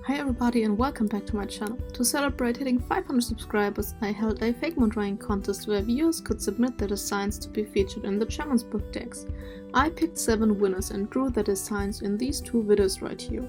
Hi everybody and welcome back to my channel. To celebrate hitting 500 subscribers, I held a Fakemon drawing contest where viewers could submit their designs to be featured in the Jermanzburg decks. I picked 7 winners and drew their designs in these 2 videos right here.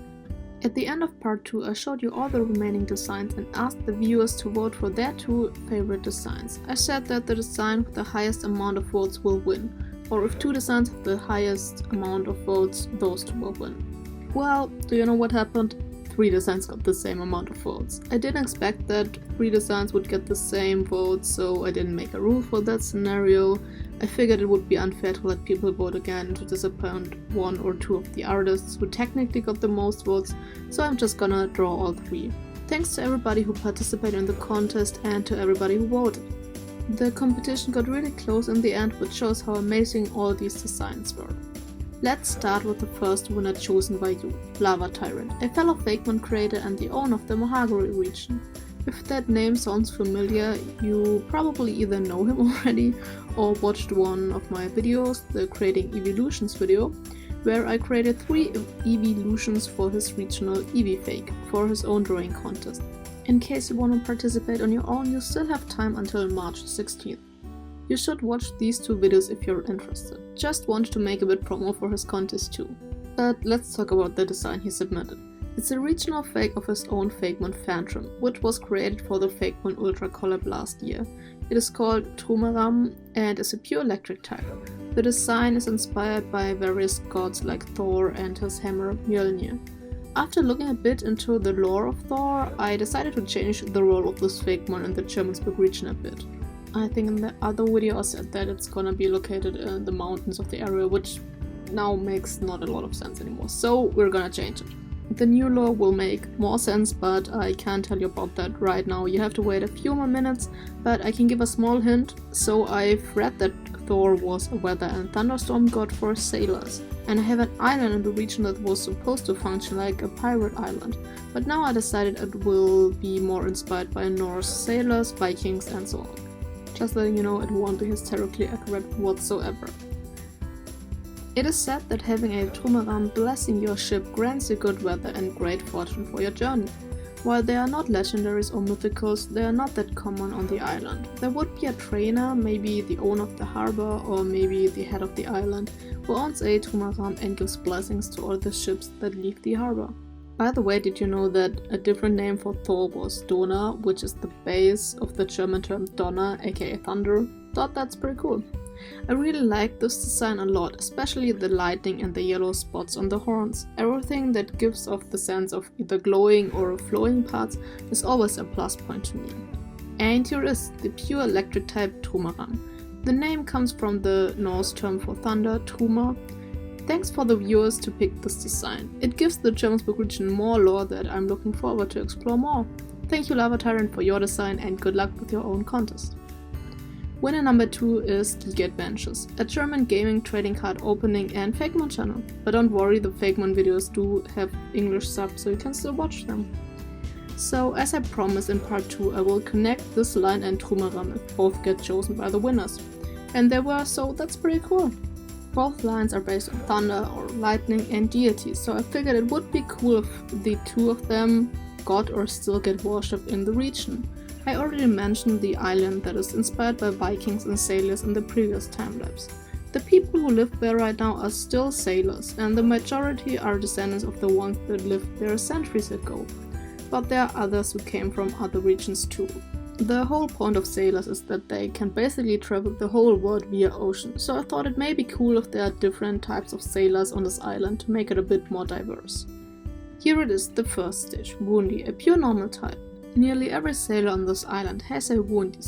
At the end of part 2 I showed you all the remaining designs and asked the viewers to vote for their 2 favorite designs. I said that the design with the highest amount of votes will win, or if 2 designs have the highest amount of votes, those 2 will win. Well, do you know what happened? 3 designs got the same amount of votes. I didn't expect that 3 designs would get the same votes, so I didn't make a rule for that scenario. I figured it would be unfair to let people vote again and to disappoint 1 or 2 of the artists who technically got the most votes, so I'm just gonna draw all 3. Thanks to everybody who participated in the contest and to everybody who voted. The competition got really close in the end, which shows how amazing all these designs were. Let's start with the first winner chosen by you, LavaTyrant, a fellow Fakemon creator and the owner of the Mahagori region. If that name sounds familiar, you probably either know him already or watched one of my videos, the Creating Evolutions video, where I created 3 evolutions for his regional Eevee fake for his own drawing contest. In case you want to participate on your own, you still have time until March 16th. You should watch these 2 videos if you're interested. Just wanted to make a bit promo for his contest too. But let's talk about the design he submitted. It's a regional fake of his own Fakemon Phantom, which was created for the Fakemon Ultra collab last year. It is called Trumeram and is a pure electric type. The design is inspired by various gods like Thor and his hammer Mjolnir. After looking a bit into the lore of Thor, I decided to change the role of this Fakemon in the Jermanzburg region a bit. I think in the other video I said that it's gonna be located in the mountains of the area, which now makes not a lot of sense anymore, so we're gonna change it. The new lore will make more sense, but I can't tell you about that right now. You have to wait a few more minutes, but I can give a small hint. So I've read that Thor was a weather and thunderstorm god for sailors, and I have an island in the region that was supposed to function like a pirate island, but now I decided it will be more inspired by Norse sailors, Vikings and so on. Just letting you know, it won't be hysterically accurate whatsoever. It is said that having a Trumeram blessing your ship grants you good weather and great fortune for your journey. While they are not legendaries or mythicals, they are not that common on the island. There would be a trainer, maybe the owner of the harbor or maybe the head of the island, who owns a Trumeram and gives blessings to all the ships that leave the harbor. By the way, did you know that a different name for Thor was Donner, which is the base of the German term Donner, aka thunder? Thought that's pretty cool. I really like this design a lot, especially the lightning and the yellow spots on the horns. Everything that gives off the sense of either glowing or flowing parts is always a plus point to me. And here is the pure electric type Trumeram. The name comes from the Norse term for thunder, Trumer. Thanks for the viewers to pick this design. It gives the Jermanzburg region more lore that I'm looking forward to explore more. Thank you LavaTyrant for your design and good luck with your own contest. Winner number 2 is Geek, a German gaming trading card opening and Fakemon channel. But don't worry, the Fakemon videos do have English subs, so you can still watch them. So as I promised in part 2, I will connect this line and Trumeram if both get chosen by the winners. And they were, so that's pretty cool. Both lines are based on thunder or lightning and deities, so I figured it would be cool if the 2 of them got or still get worshipped in the region. I already mentioned the island that is inspired by Vikings and sailors in the previous timelapse. The people who live there right now are still sailors, and the majority are descendants of the ones that lived there centuries ago. But there are others who came from other regions too. The whole point of sailors is that they can basically travel the whole world via ocean, so I thought it may be cool if there are different types of sailors on this island to make it a bit more diverse. Here it is, the first stage, Woundy, a pure normal type. Nearly every sailor on this island has a Woundy,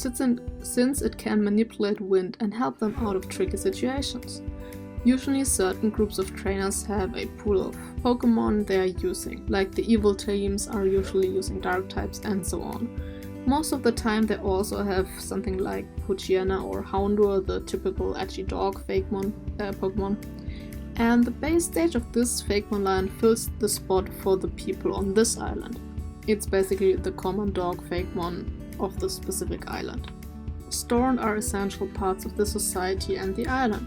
since it can manipulate wind and help them out of tricky situations. Usually certain groups of trainers have a pool of Pokémon they are using, like the evil teams are usually using dark types and so on. Most of the time they also have something like Poochyena or Houndour, the typical edgy dog Pokémon. And the base stage of this Fakemon line fills the spot for the people on this island. It's basically the common dog Fakemon of the specific island. Storn are essential parts of the society and the island.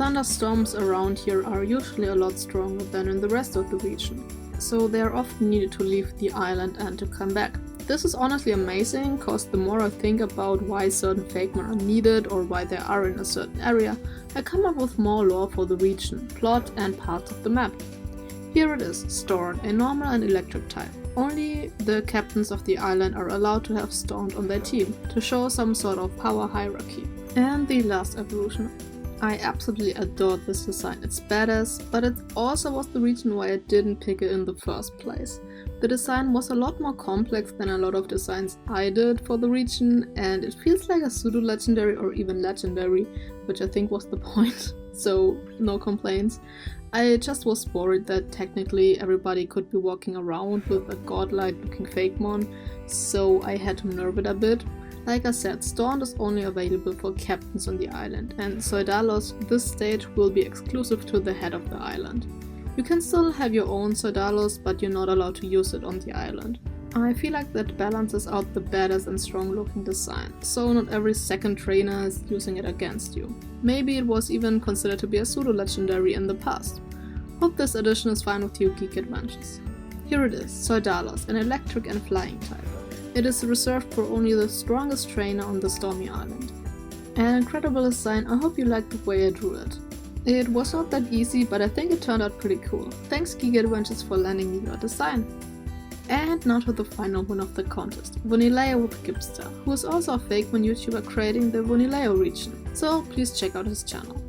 thunderstorms around here are usually a lot stronger than in the rest of the region, so they are often needed to leave the island and to come back. This is honestly amazing, cause the more I think about why certain Fakemon are needed or why they are in a certain area, I come up with more lore for the region, plot and parts of the map. Here it is, stored, a normal and electric type. Only the captains of the island are allowed to have Stormed on their team, to show some sort of power hierarchy. And the last evolution. I absolutely adored this design, it's badass, but it also was the reason why I didn't pick it in the first place. The design was a lot more complex than a lot of designs I did for the region, and it feels like a pseudo-legendary or even legendary, which I think was the point, so no complaints. I just was worried that technically everybody could be walking around with a godlike looking Fakemon, so I had to nerf it a bit. Like I said, Storm is only available for captains on the island, and Soidalos this stage will be exclusive to the head of the island. You can still have your own Soidalos, but you're not allowed to use it on the island. I feel like that balances out the badass and strong looking design, so not every second trainer is using it against you. Maybe it was even considered to be a pseudo-legendary in the past. Hope this edition is fine with you Geek Adventures. Here it is, Soidalos, an electric and flying type. It is reserved for only the strongest trainer on the Stormy Island. An incredible design, I hope you liked the way I drew it. It was not that easy, but I think it turned out pretty cool. Thanks Geek Adventures for lending me your design. And now to the final win of the contest, Vounilaio with Gibbster, who is also a Fakemon YouTuber creating the Vounilaio region, so please check out his channel.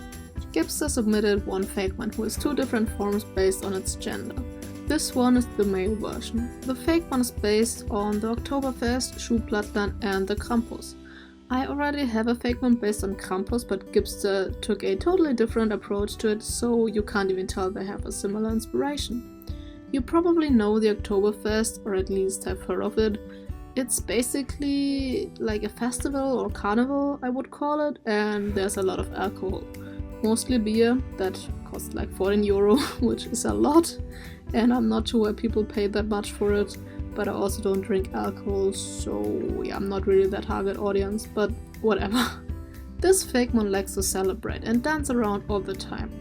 Gibbster submitted one Fakemon who has two different forms based on its gender. This one is the male version. The Fakemon is based on the Oktoberfest, Schuhplattland and the Krampus. I already have a Fakemon based on Krampus, but Gibbster took a totally different approach to it, so you can't even tell they have a similar inspiration. You probably know the Oktoberfest, or at least have heard of it. It's basically like a festival or carnival, I would call it, and there's a lot of alcohol. Mostly beer, that costs like 14 euro, which is a lot, and I'm not sure why people pay that much for it, but I also don't drink alcohol, so yeah, I'm not really the target audience, but whatever. This Fakemon likes to celebrate and dance around all the time.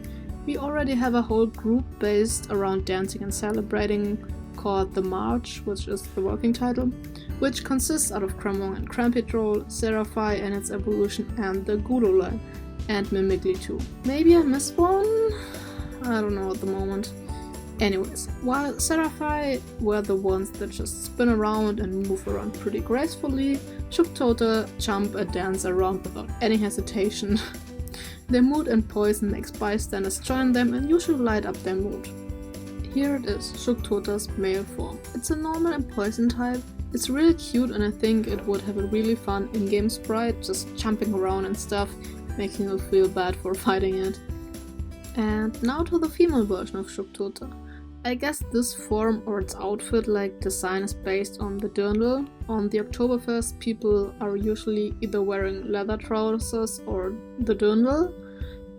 We already have a whole group based around dancing and celebrating called The March, which is the working title, which consists out of Cramon and Crampitrol, Seraphi and its evolution, and the Gulolai, and Mimicry too. Maybe I missed one? I don't know at the moment. Anyways, while Seraphi were the ones that just spin around and move around pretty gracefully, Shuktota jump and dance around without any hesitation. Their mood and poison makes bystanders join them and usually light up their mood. Here it is, Shuktota's male form. It's a normal and poison type. It's really cute and I think it would have a really fun in-game sprite, just jumping around and stuff, making you feel bad for fighting it. And now to the female version of Shuktota. I guess this form or its outfit design is based on the dirndl. On the Oktoberfest, people are usually either wearing leather trousers or the dirndl.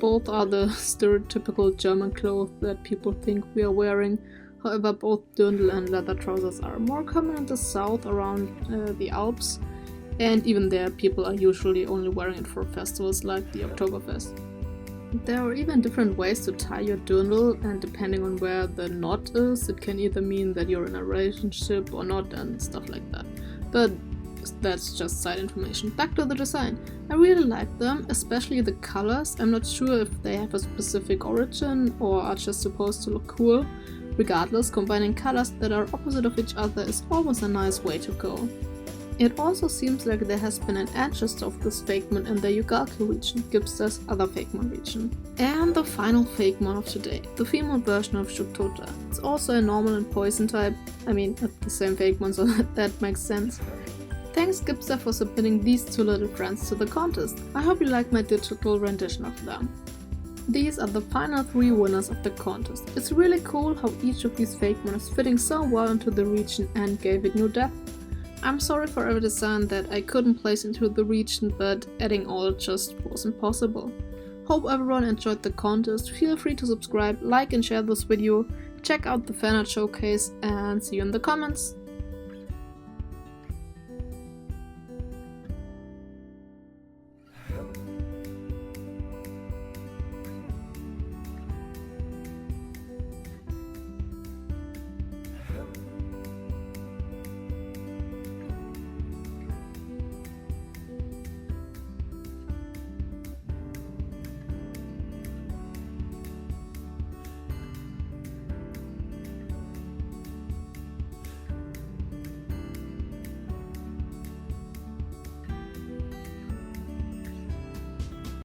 Both are the stereotypical German clothes that people think we are wearing. However, both dirndl and leather trousers are more common in the south around the Alps. And even there, people are usually only wearing it for festivals like the Oktoberfest. There are even different ways to tie your dirndl, and depending on where the knot is, it can either mean that you're in a relationship or not and stuff like that. But that's just side information. Back to the design. I really like them, especially the colors. I'm not sure if they have a specific origin or are just supposed to look cool. Regardless, combining colors that are opposite of each other is always a nice way to go. It also seems like there has been an ancestor of this Fakemon in the Ugalka region, Gibbster's other Fakemon region. And the final Fakemon of today, the female version of Shuktota. It's also a normal and poison type. I mean, it's the same Fakemon, so that makes sense. Thanks Gibbster for submitting these two little friends to the contest. I hope you like my digital rendition of them. These are the final 3 winners of the contest. It's really cool how each of these Fakemon is fitting so well into the region and gave it new depth. I'm sorry for every design that I couldn't place into the region, but adding all just wasn't possible. Hope everyone enjoyed the contest. Feel free to subscribe, like and share this video, check out the Fanart showcase and see you in the comments.